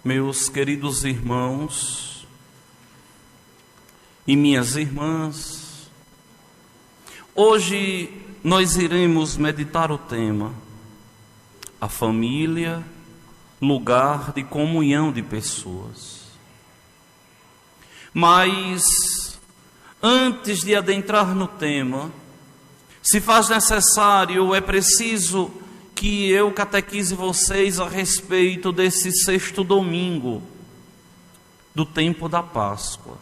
Meus queridos irmãos e minhas irmãs, hoje nós iremos meditar o tema: a família, lugar de comunhão de pessoas. Mas, antes de adentrar no tema, se faz necessário, é preciso que eu catequize vocês a respeito desse sexto domingo do tempo da Páscoa.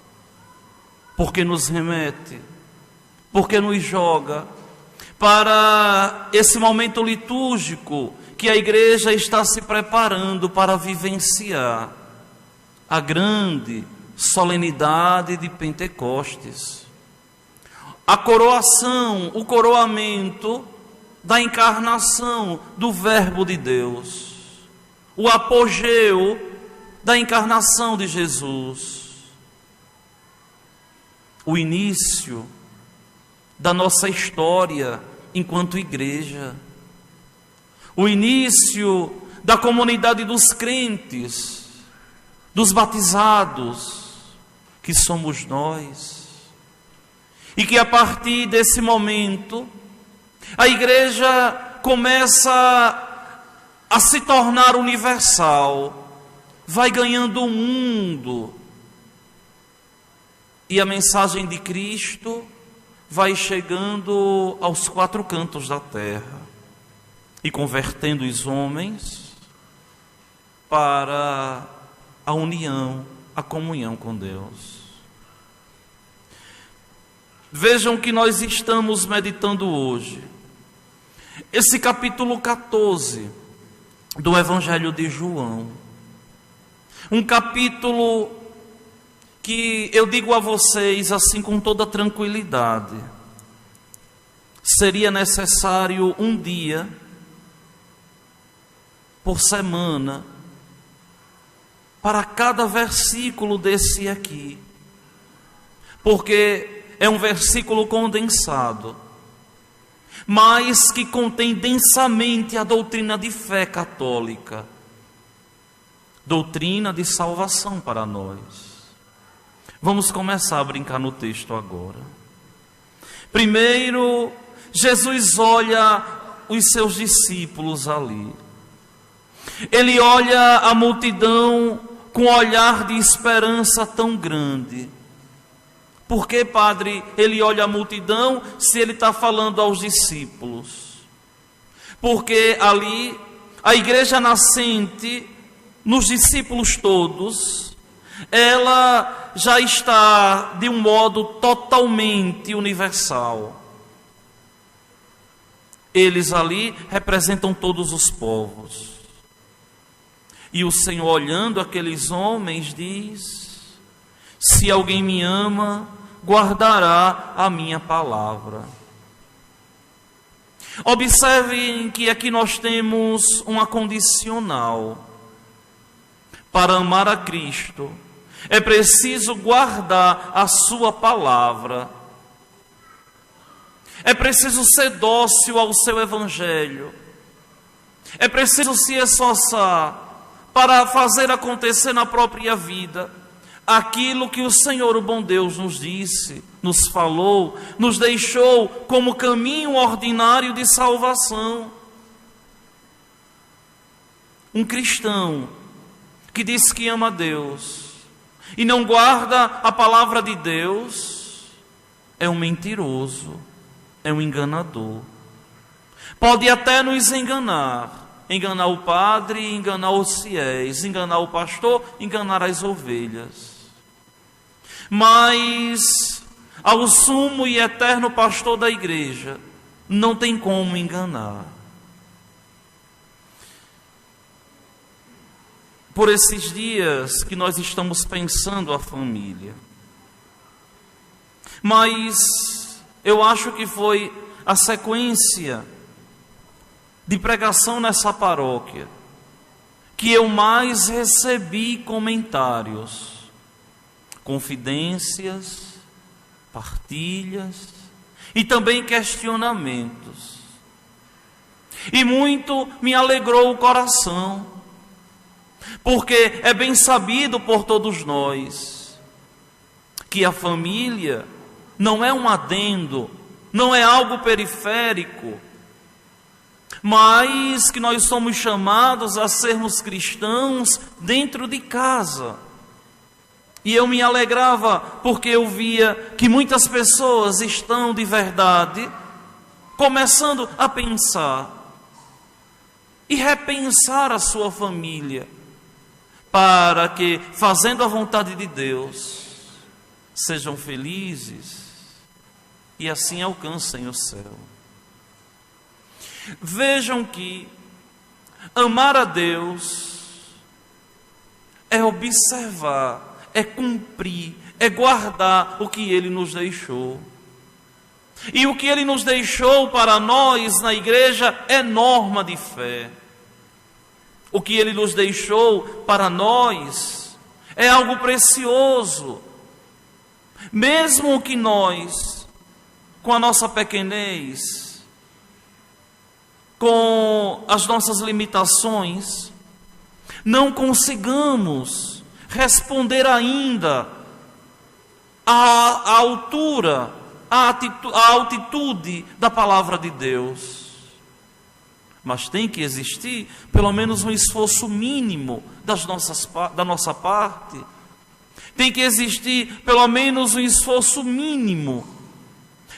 Porque nos remete, porque nos joga para esse momento litúrgico que a igreja está se preparando para vivenciar a grande solenidade de Pentecostes. A coroação, o coroamento da encarnação do Verbo de Deus, o apogeu da encarnação de Jesus, o início da nossa história enquanto igreja, o início da comunidade dos crentes, dos batizados, que somos nós, e que a partir desse momento a igreja começa a se tornar universal, vai ganhando o mundo, e a mensagem de Cristo vai chegando aos quatro cantos da terra e convertendo os homens para a união, a comunhão com Deus. Vejam que nós estamos meditando hoje esse capítulo 14 do Evangelho de João. Um capítulo que eu digo a vocês assim com toda tranquilidade, seria necessário um dia por semana para cada versículo desse aqui, porque é um versículo condensado, mas que contém densamente a doutrina de fé católica, doutrina de salvação para nós. Vamos começar a brincar no texto agora. Primeiro, Jesus olha os seus discípulos ali. Ele olha a multidão com um olhar de esperança tão grande. Por que, padre, ele olha a multidão se ele está falando aos discípulos? Porque ali, a igreja nascente, nos discípulos todos, ela já está de um modo totalmente universal. Eles ali representam todos os povos. E o Senhor, olhando aqueles homens, diz: se alguém me ama, guardará a minha palavra. Observem que aqui nós temos uma condicional. Para amar a Cristo, é preciso guardar a sua palavra. É preciso ser dócil ao seu evangelho. É preciso se esforçar para fazer acontecer na própria vida aquilo que o Senhor, o bom Deus, nos disse, nos falou, nos deixou como caminho ordinário de salvação. Um cristão que diz que ama a Deus e não guarda a palavra de Deus é um mentiroso, é um enganador. Pode até nos enganar o padre, enganar os fiéis, enganar o pastor, enganar as ovelhas. Mas ao sumo e eterno pastor da igreja não tem como enganar. Por esses dias que nós estamos pensando a família, mas eu acho que foi a sequência de pregação nessa paróquia que eu mais recebi comentários, confidências, partilhas e também questionamentos. E muito me alegrou o coração, Porque é bem sabido por todos nós que a família não é um adendo, não é algo periférico, mas que nós somos chamados a sermos cristãos dentro de casa. E eu me alegrava porque eu via que muitas pessoas estão de verdade começando a pensar e repensar a sua família, para que, fazendo a vontade de Deus, sejam felizes e assim alcancem o céu. Vejam que amar a Deus é observar, é cumprir, é guardar o que Ele nos deixou. E o que Ele nos deixou para nós na igreja é norma de fé. O que Ele nos deixou para nós é algo precioso. Mesmo que nós, com a nossa pequenez, com as nossas limitações, não consigamos responder ainda à altura, à altitude da palavra de Deus. Mas tem que existir pelo menos um esforço mínimo da nossa parte. Tem que existir pelo menos um esforço mínimo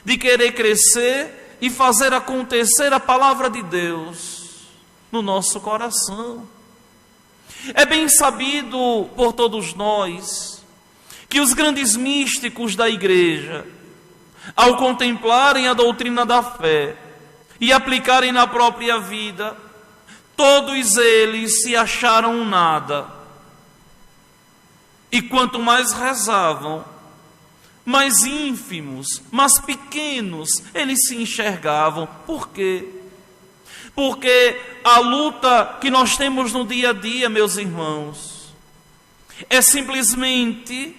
de querer crescer e fazer acontecer a palavra de Deus no nosso coração. É bem sabido por todos nós que os grandes místicos da igreja, ao contemplarem a doutrina da fé e aplicarem na própria vida, todos eles se acharam nada. E quanto mais rezavam, mais ínfimos, mais pequenos eles se enxergavam. Por quê? Porque a luta que nós temos no dia a dia, meus irmãos, é simplesmente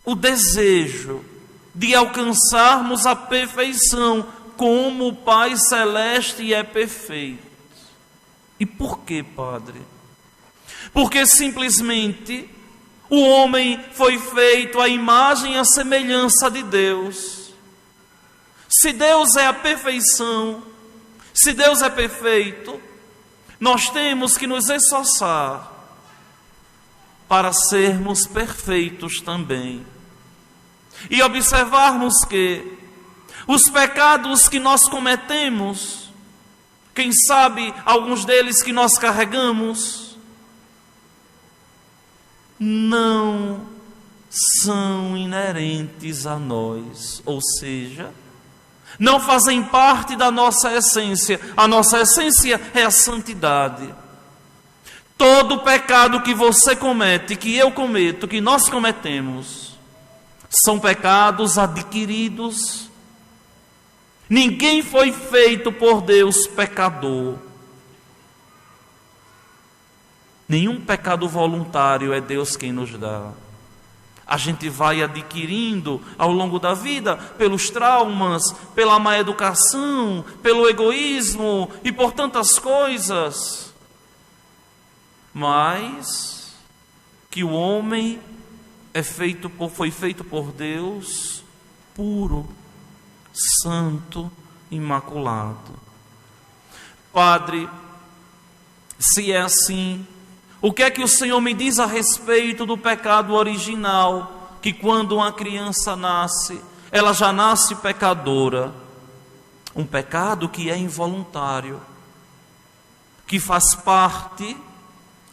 o desejo de alcançarmos a perfeição, como o Pai Celeste é perfeito. E por quê, Padre? Porque simplesmente o homem foi feito à imagem e à semelhança de Deus. Se Deus é a perfeição, se Deus é perfeito, nós temos que nos esforçar para sermos perfeitos também. E observarmos que os pecados que nós cometemos, quem sabe alguns deles que nós carregamos, não são inerentes a nós, ou seja, não fazem parte da nossa essência. A nossa essência é a santidade. Todo pecado que você comete, que eu cometo, que nós cometemos, são pecados adquiridos. Ninguém foi feito por Deus pecador. Nenhum pecado voluntário é Deus quem nos dá. A gente vai adquirindo ao longo da vida pelos traumas, pela má educação, pelo egoísmo e por tantas coisas. Mas que o homem foi feito por Deus puro, santo, imaculado. Padre, se é assim, o que é que o Senhor me diz a respeito do pecado original, que quando uma criança nasce, ela já nasce pecadora? Um pecado que é involuntário, que faz parte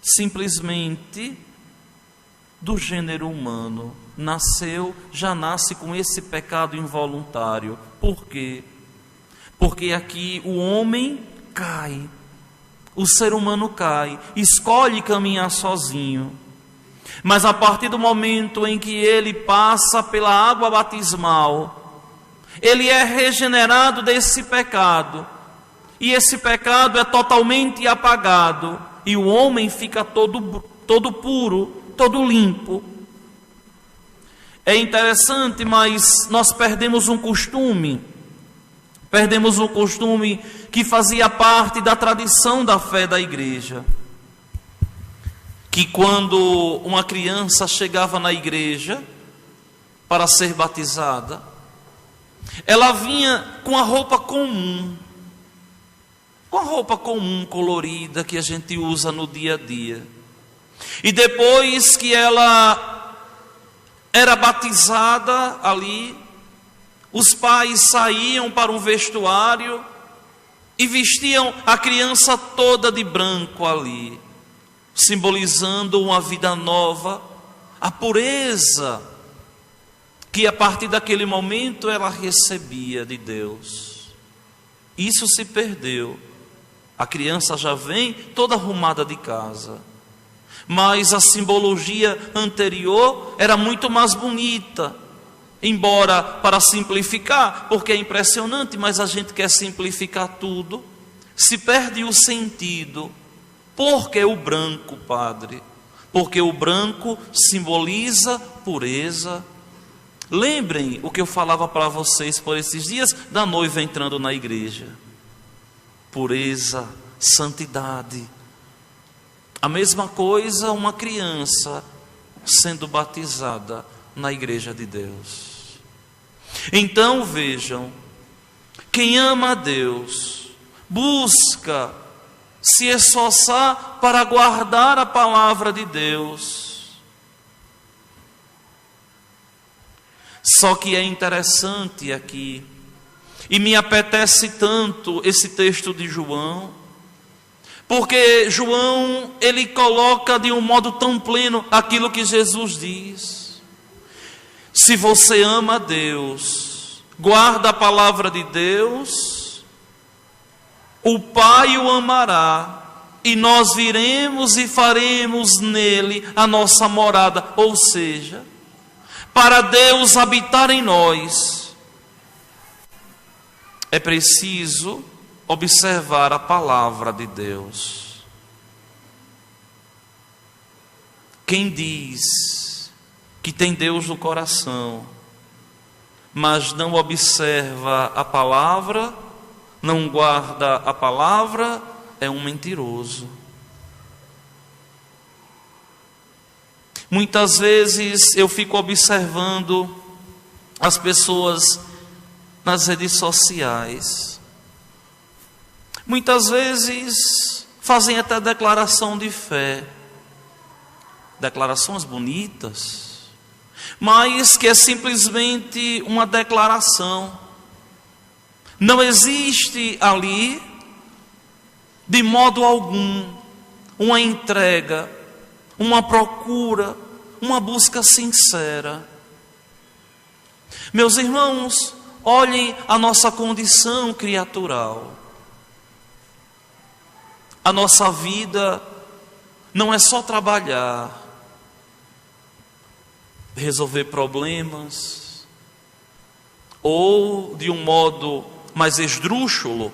simplesmente do gênero humano. Já nasce com esse pecado involuntário. Por quê? Porque aqui o homem cai. O ser humano cai, escolhe caminhar sozinho. Mas a partir do momento em que ele passa pela água batismal, ele é regenerado desse pecado. E esse pecado é totalmente apagado. E o homem fica todo puro, todo limpo. É interessante, mas nós perdemos um costume. Perdemos um costume que fazia parte da tradição da fé da igreja. que quando uma criança chegava na igreja para ser batizada, ela vinha com a roupa comum, colorida, que a gente usa no dia a dia. E depois que ela era batizada ali, os pais saíam para um vestuário e vestiam a criança toda de branco ali, simbolizando uma vida nova, a pureza que a partir daquele momento ela recebia de Deus. Isso se perdeu. A criança já vem toda arrumada de casa, mas a simbologia anterior era muito mais bonita. Embora, para simplificar, porque é impressionante, mas a gente quer simplificar tudo, se perde o sentido. Por que o branco, padre? Porque o branco simboliza pureza. Lembrem o que eu falava para vocês por esses dias da noiva entrando na igreja. Pureza, santidade. A mesma coisa uma criança sendo batizada na igreja de Deus. Então vejam, quem ama a Deus busca se esforçar para guardar a palavra de Deus. Só que é interessante aqui, e me apetece tanto esse texto de João, porque João, ele coloca de um modo tão pleno aquilo que Jesus diz. Se você ama a Deus, guarda a palavra de Deus, o Pai o amará, e nós viremos e faremos nele a nossa morada. Ou seja, para Deus habitar em nós, é preciso observar a palavra de Deus. Quem diz que tem Deus no coração, mas não observa a palavra, não guarda a palavra, é um mentiroso. Muitas vezes eu fico observando as pessoas nas redes sociais. Muitas vezes fazem até declaração de fé, declarações bonitas, mas que é simplesmente uma declaração. Não existe ali, de modo algum, uma entrega, uma procura, uma busca sincera. Meus irmãos, olhem a nossa condição criatural. A nossa vida não é só trabalhar, resolver problemas, ou de um modo mais esdrúxulo,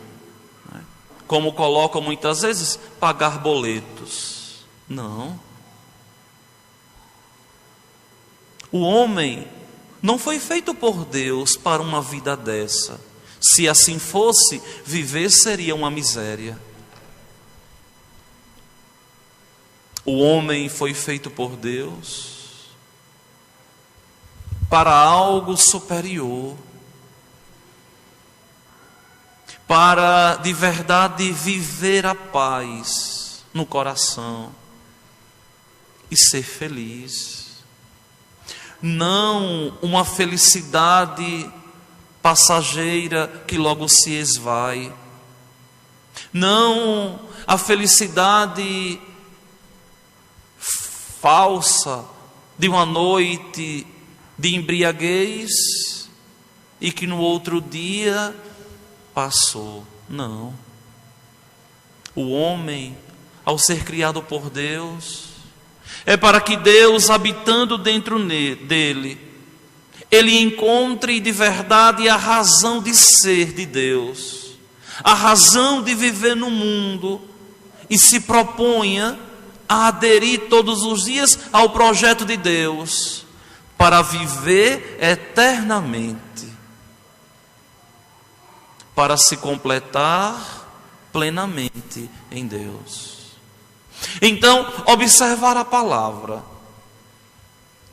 né, como colocam muitas vezes, pagar boletos. Não. O homem não foi feito por Deus para uma vida dessa. Se assim fosse, viver seria uma miséria. O homem foi feito por Deus para algo superior, para de verdade viver a paz no coração e ser feliz. Não uma felicidade passageira que logo se esvai. Não a felicidade falsa de uma noite de embriaguez e que no outro dia passou. Não. O homem, ao ser criado por Deus, é para que Deus, habitando dentro dele, ele encontre de verdade a razão de ser de Deus, a razão de viver no mundo, e se proponha a aderir todos os dias ao projeto de Deus, para viver eternamente, para se completar plenamente em Deus. Então, observar a palavra,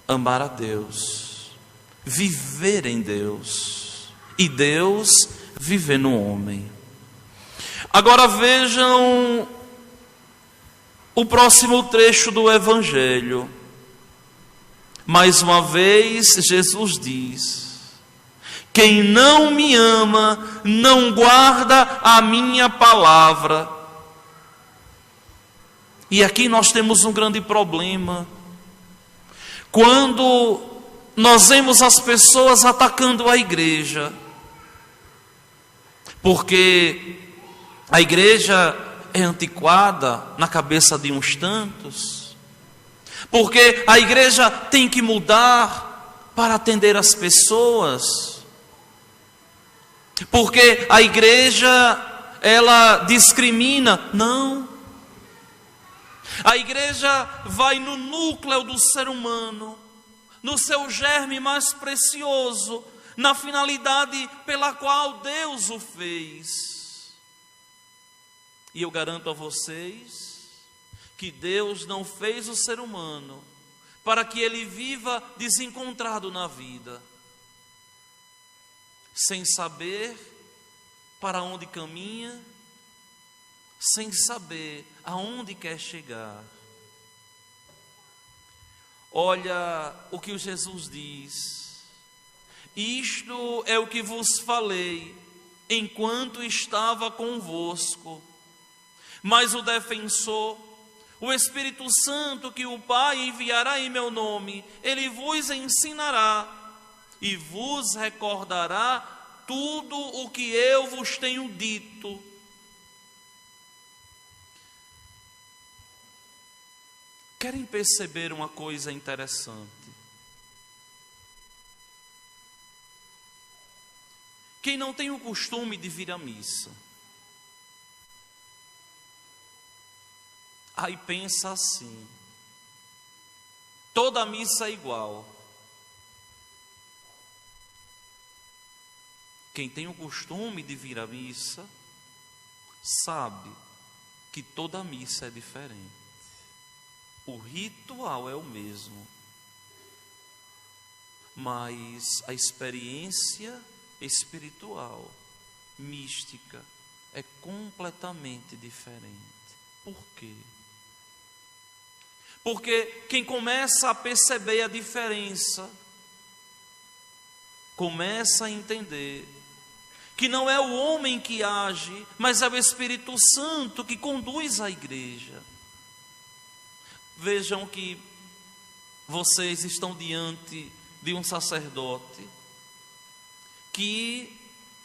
amar a Deus, viver em Deus e Deus viver no homem. Agora vejam o próximo trecho do Evangelho. Mais uma vez, Jesus diz: quem não me ama, não guarda a minha palavra. E aqui nós temos um grande problema. Quando nós vemos as pessoas atacando a igreja, porque a igreja é antiquada na cabeça de uns tantos, porque a igreja tem que mudar para atender as pessoas, porque a igreja, ela discrimina. Não. A igreja vai no núcleo do ser humano, no seu germe mais precioso, na finalidade pela qual Deus o fez. E eu garanto a vocês que Deus não fez o ser humano para que ele viva desencontrado na vida, sem saber para onde caminha, sem saber aonde quer chegar. Olha o que o Jesus diz: isto é o que vos falei enquanto estava convosco, mas o defensor, o Espírito Santo, que o Pai enviará em meu nome, ele vos ensinará e vos recordará tudo o que eu vos tenho dito. Querem perceber uma coisa interessante? Quem não tem o costume de vir à missa, aí pensa assim: toda missa é igual. Quem tem o costume de vir à missa sabe que toda missa é diferente. O ritual é o mesmo, mas a experiência espiritual, mística, é completamente diferente. Por quê? Porque quem começa a perceber a diferença, começa a entender que não é o homem que age, mas é o Espírito Santo que conduz a igreja. Vejam que vocês estão diante de um sacerdote que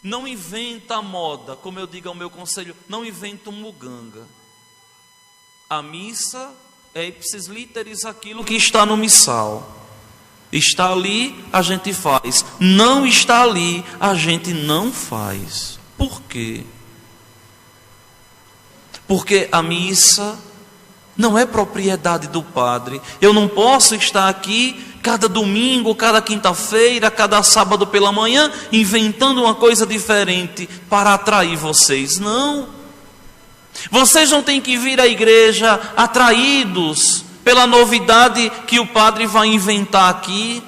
não inventa a moda, como eu digo ao meu conselho, não inventa um muganga. A missa é ipsis literis aquilo que está no missal. Está ali, a gente faz. Não está ali, a gente não faz. Por quê? Porque a missa não é propriedade do padre. Eu não posso estar aqui cada domingo, cada quinta-feira, cada sábado pela manhã, inventando uma coisa diferente para atrair vocês. Não. Vocês não têm que vir à igreja atraídos pela novidade que o padre vai inventar aqui.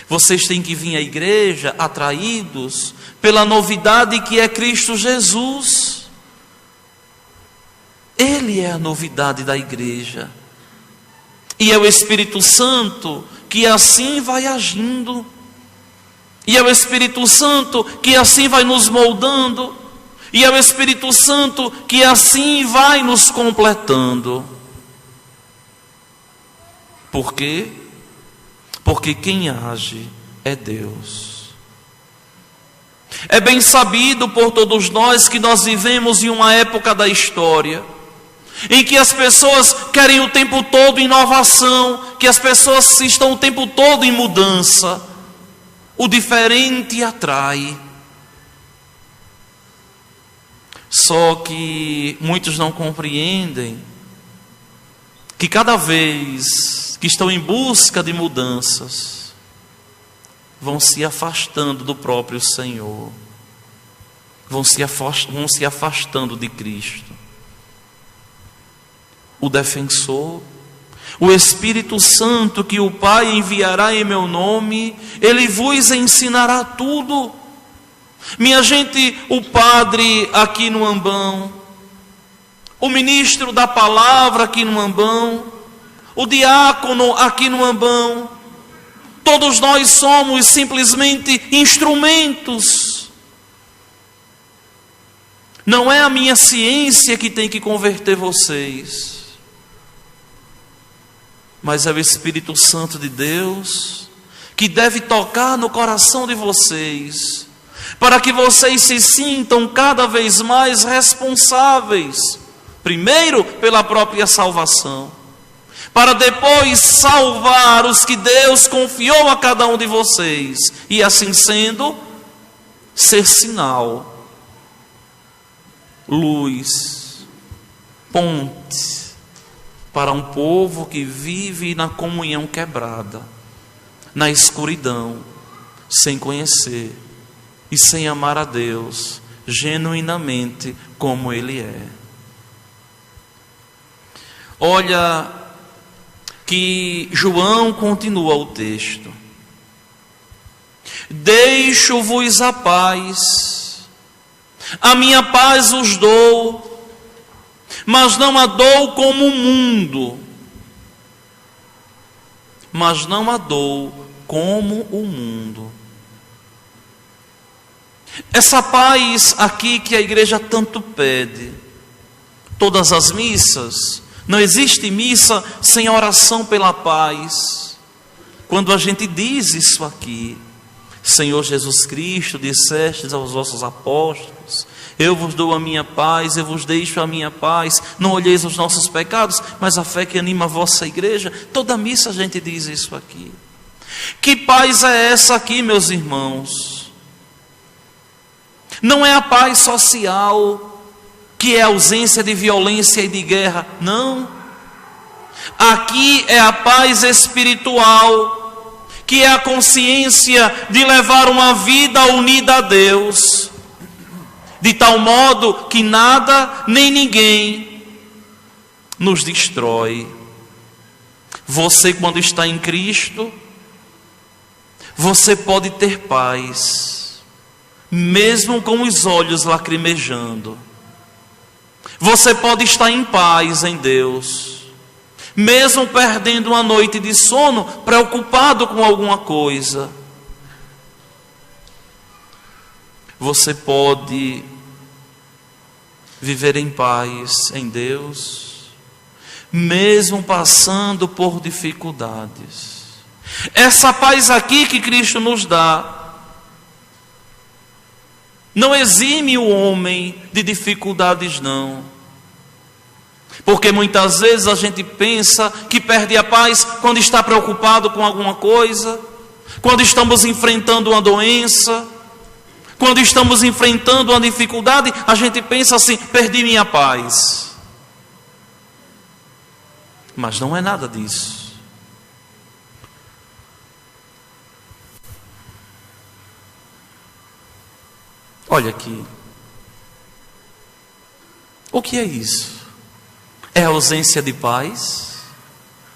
Vocês têm que vir à igreja atraídos pela novidade que é Cristo Jesus. Ele é a novidade da igreja. E é o Espírito Santo que assim vai agindo. E é o Espírito Santo que assim vai nos moldando. E é o Espírito Santo que assim vai nos completando. Por quê? Porque quem age é Deus. É bem sabido por todos nós que nós vivemos em uma época da história em que as pessoas querem o tempo todo inovação, que as pessoas estão o tempo todo em mudança. O diferente atrai. Só que muitos não compreendem que cada vez que estão em busca de mudanças, vão se afastando do próprio Senhor, vão se afastando de Cristo. o defensor, o Espírito Santo que o Pai enviará em meu nome, ele vos ensinará tudo. Minha gente, o padre aqui no ambão, o ministro da palavra aqui no ambão, o diácono aqui no ambão, todos nós somos simplesmente instrumentos. Não é a minha ciência que tem que converter vocês, mas é o Espírito Santo de Deus que deve tocar no coração de vocês, para que vocês se sintam cada vez mais responsáveis, primeiro pela própria salvação, para depois salvar os que Deus confiou a cada um de vocês, e assim sendo, ser sinal, luz, ponte para um povo que vive na comunhão quebrada, na escuridão, sem conhecer e sem amar a Deus genuinamente como Ele é. Olha que João continua o texto: deixo-vos a paz, a minha paz os dou, mas não a dou como o mundo, mas não a dou como o mundo. Essa paz aqui que a igreja tanto pede, todas as missas, não existe missa sem oração pela paz. Quando a gente diz isso aqui, Senhor Jesus Cristo, dissestes aos vossos apóstolos, eu vos dou a minha paz, eu vos deixo a minha paz, não olheis os nossos pecados, mas a fé que anima a vossa igreja. Toda missa a gente diz isso aqui. Que paz é essa aqui, meus irmãos? Não é a paz social, que é a ausência de violência e de guerra, não. Aqui é a paz espiritual, que é a consciência de levar uma vida unida a Deus, de tal modo que nada nem ninguém nos destrói. Você, quando está em Cristo, você pode ter paz, mesmo com os olhos lacrimejando. Você pode estar em paz em Deus, mesmo perdendo uma noite de sono, preocupado com alguma coisa. Você pode viver em paz em Deus, mesmo passando por dificuldades. Essa paz aqui que Cristo nos dá não exime o homem de dificuldades, não. Porque muitas vezes a gente pensa que perde a paz quando está preocupado com alguma coisa, quando estamos enfrentando uma doença, quando estamos enfrentando uma dificuldade, a gente pensa assim: perdi minha paz. Mas não é nada disso. Olha aqui. O que é isso? É ausência de paz?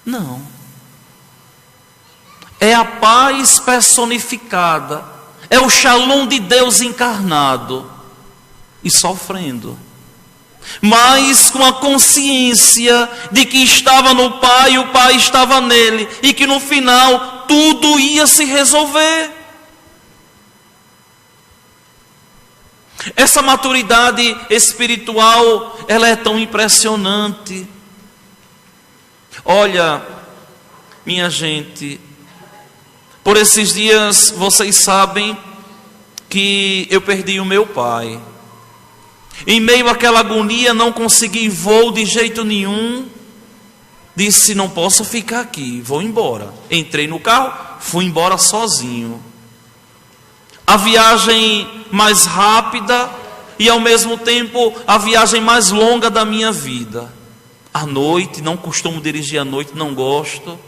Não. É a paz personificada. É o Shalom de Deus encarnado e sofrendo, mas com a consciência de que estava no Pai e o Pai estava nele, e que no final tudo ia se resolver. Essa maturidade espiritual, ela é tão impressionante. Olha, minha gente, por esses dias vocês sabem que eu perdi o meu pai. Em meio àquela agonia, não consegui voo de jeito nenhum. Disse: não posso ficar aqui, vou embora. Entrei no carro, fui embora sozinho. A viagem mais rápida e ao mesmo tempo a viagem mais longa da minha vida. À noite, não costumo dirigir à noite, não gosto.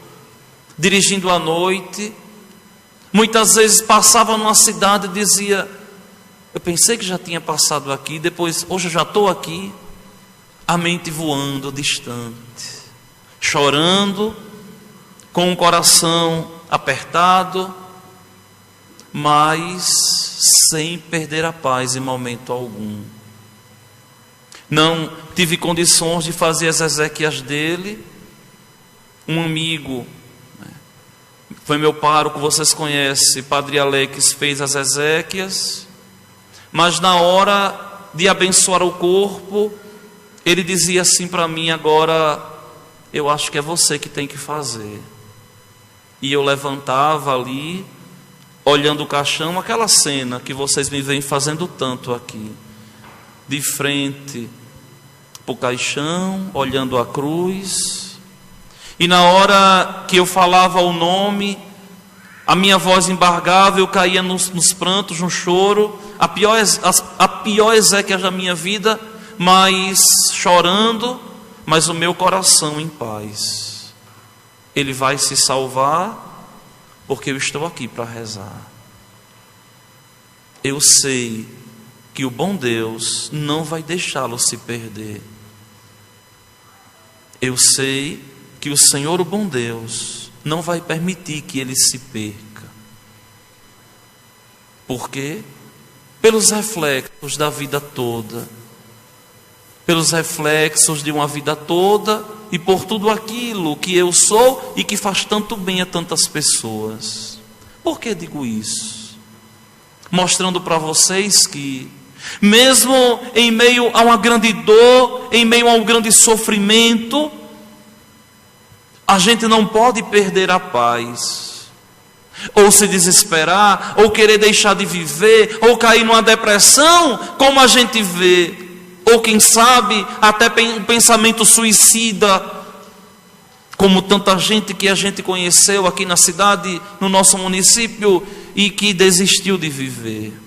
Dirigindo à noite, muitas vezes passava numa cidade e dizia: eu pensei que já tinha passado aqui, depois, hoje eu já estou aqui. a mente voando distante, chorando, com o coração apertado, mas sem perder a paz em momento algum. Não tive condições de fazer as exéquias dele. Um amigo, foi meu pároco, vocês conhecem, Padre Alex, fez as exéquias, mas na hora de abençoar o corpo, ele dizia assim para mim: agora eu acho que é você que tem que fazer. E eu levantava ali, olhando o caixão, aquela cena que vocês me veem fazendo tanto aqui, de frente para o caixão, olhando a cruz. E na hora que eu falava o nome, a minha voz embargava, eu caía nos prantos, no choro, a pior exéquia da minha vida, mas chorando, mas o meu coração em paz. Ele vai se salvar, porque eu estou aqui para rezar. Eu sei que o bom Deus não vai deixá-lo se perder. Eu sei que o Senhor, o bom Deus, não vai permitir que ele se perca. Por quê? Pelos reflexos da vida toda, pelos reflexos de uma vida toda, e por tudo aquilo que eu sou e que faz tanto bem a tantas pessoas. Por que digo isso? Mostrando para vocês que, mesmo em meio a uma grande dor, em meio a um grande sofrimento, a gente não pode perder a paz, ou se desesperar, ou querer deixar de viver, ou cair numa depressão, como a gente vê, ou quem sabe até um pensamento suicida, como tanta gente que a gente conheceu aqui na cidade, no nosso município, e que desistiu de viver.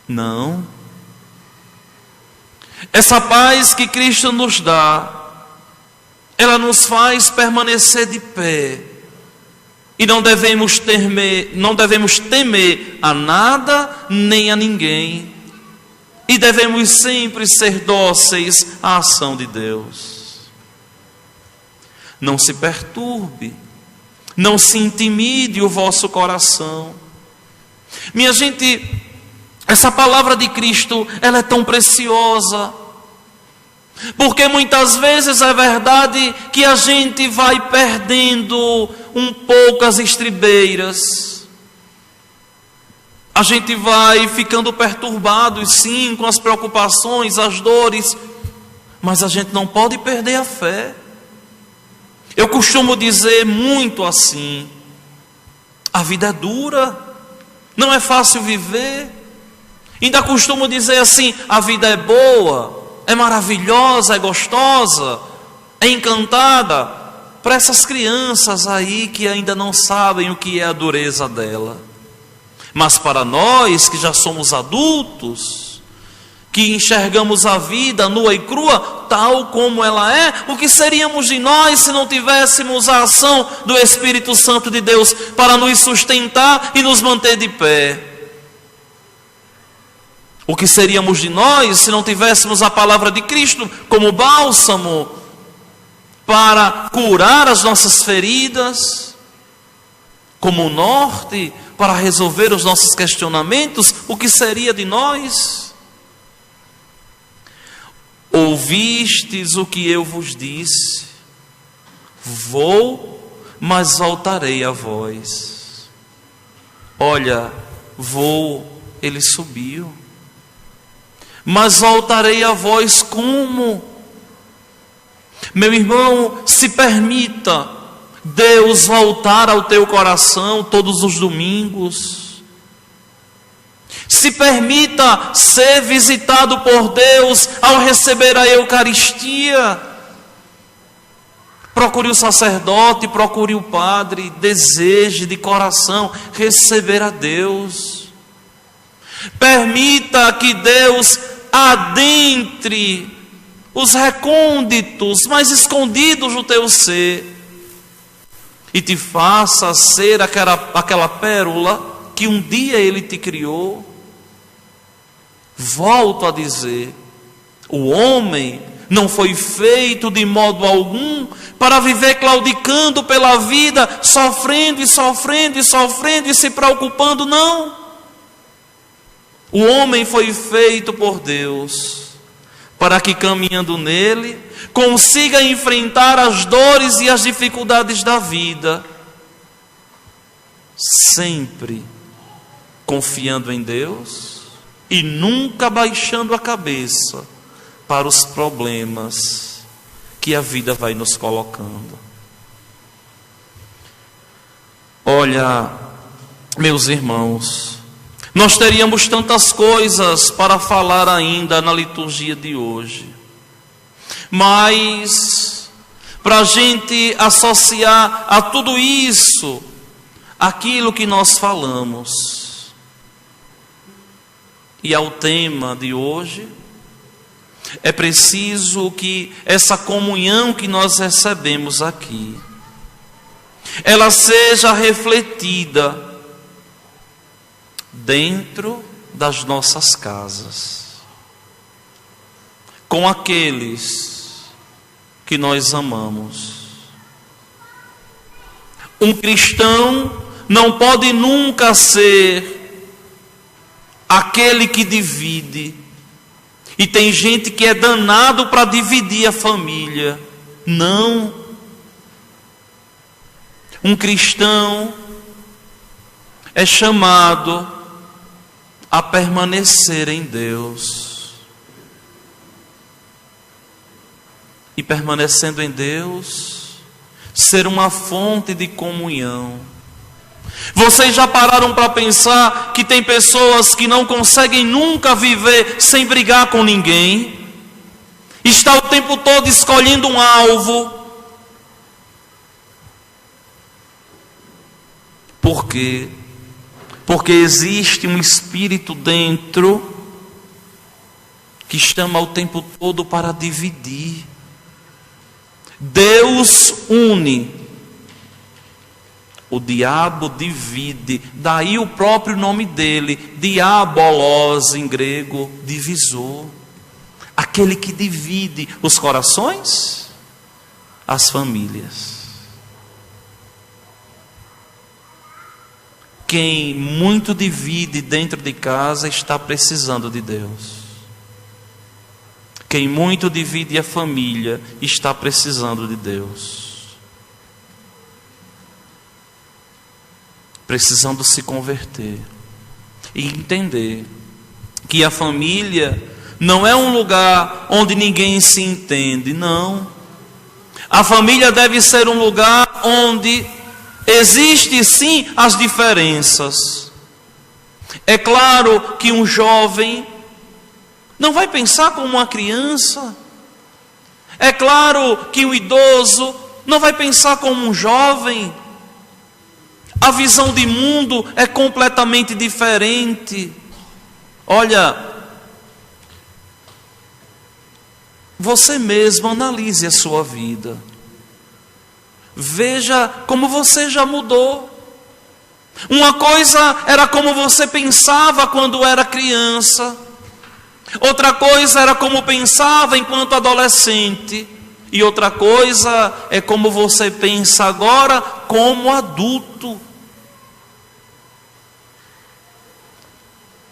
Não. Essa paz que Cristo nos dá, ela nos faz permanecer de pé. E não devemos temer a nada nem a ninguém. E devemos sempre ser dóceis à ação de Deus. Não se perturbe, não se intimide o vosso coração. Minha gente, essa palavra de Cristo, ela é tão preciosa. Porque muitas vezes é verdade que a gente vai perdendo um pouco as estribeiras. A gente vai ficando perturbado, sim, com as preocupações, as dores, mas a gente não pode perder a fé. Eu costumo dizer muito assim: a vida é dura, não é fácil viver. Ainda costumo dizer assim: a vida é boa, é maravilhosa, é gostosa, é encantada, para essas crianças aí que ainda não sabem o que é a dureza dela. Mas para nós que já somos adultos, que enxergamos a vida nua e crua, tal como ela é, o que seríamos de nós se não tivéssemos a ação do Espírito Santo de Deus para nos sustentar e nos manter de pé? O que seríamos de nós se não tivéssemos a palavra de Cristo como bálsamo para curar as nossas feridas, como norte para resolver os nossos questionamentos? O que seria de nós? Ouvistes o que eu vos disse, vou, mas voltarei a vós. Olha, vou, ele subiu, mas voltarei a vós como? Meu irmão, se permita Deus voltar ao teu coração todos os domingos. Se permita ser visitado por Deus ao receber a Eucaristia. Procure o sacerdote, procure o padre, deseje de coração receber a Deus. Permita que Deus adentre os recônditos mais escondidos do teu ser e te faça ser aquela pérola que um dia Ele te criou. Volto a dizer, o homem não foi feito de modo algum para viver claudicando pela vida, sofrendo e sofrendo e sofrendo e se preocupando, não. O homem foi feito por Deus para que, caminhando nele, consiga enfrentar as dores e as dificuldades da vida, sempre confiando em Deus e nunca baixando a cabeça para os problemas que a vida vai nos colocando. Olha, meus irmãos, nós teríamos tantas coisas para falar ainda na liturgia de hoje, mas para a gente associar a tudo isso aquilo que nós falamos e ao tema de hoje, é preciso que essa comunhão que nós recebemos aqui, ela seja refletida dentro das nossas casas, com aqueles que nós amamos. Um cristão não pode nunca ser aquele que divide. E tem gente que é danado para dividir a família. Não. Um cristão é chamado a permanecer em Deus. E permanecendo em Deus, ser uma fonte de comunhão. Vocês já pararam para pensar que tem pessoas que não conseguem nunca viver sem brigar com ninguém? Está o tempo todo escolhendo um alvo. Por quê? Porque existe um espírito dentro que chama o tempo todo para dividir. Deus une, o diabo divide. Daí o próprio nome dele, diabolos em grego, divisor. Aquele que divide os corações, as famílias. Quem muito divide dentro de casa está precisando de Deus. Quem muito divide a família está precisando de Deus. Precisando se converter e entender que a família não é um lugar onde ninguém se entende, não. A família deve ser um lugar onde existe sim as diferenças. É claro que um jovem não vai pensar como uma criança. É claro que um idoso não vai pensar como um jovem. A visão de mundo é completamente diferente. Olha, você mesmo analise a sua vida. Veja como você já mudou. Uma coisa era como você pensava quando era criança. Outra coisa era como pensava enquanto adolescente. E outra coisa é como você pensa agora como adulto.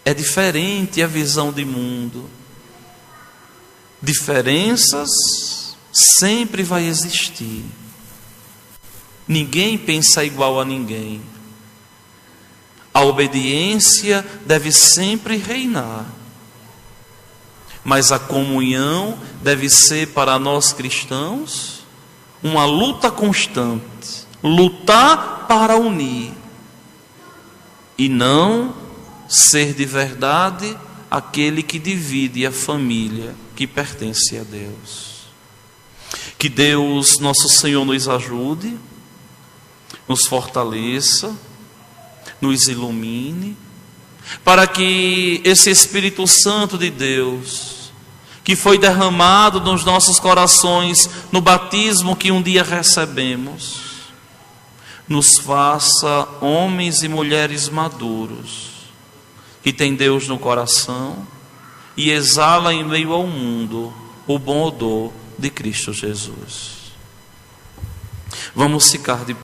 É diferente a visão de mundo. Diferenças sempre vai existir. Ninguém pensa igual a ninguém. A obediência deve sempre reinar. Mas a comunhão deve ser para nós cristãos uma luta constante. Lutar para unir. E não ser de verdade aquele que divide a família que pertence a Deus. Que Deus, nosso Senhor, nos ajude, nos fortaleça, nos ilumine, para que esse Espírito Santo de Deus, que foi derramado nos nossos corações no batismo que um dia recebemos, nos faça homens e mulheres maduros, que tem Deus no coração e exala em meio ao mundo o bom odor de Cristo Jesus. Vamos ficar de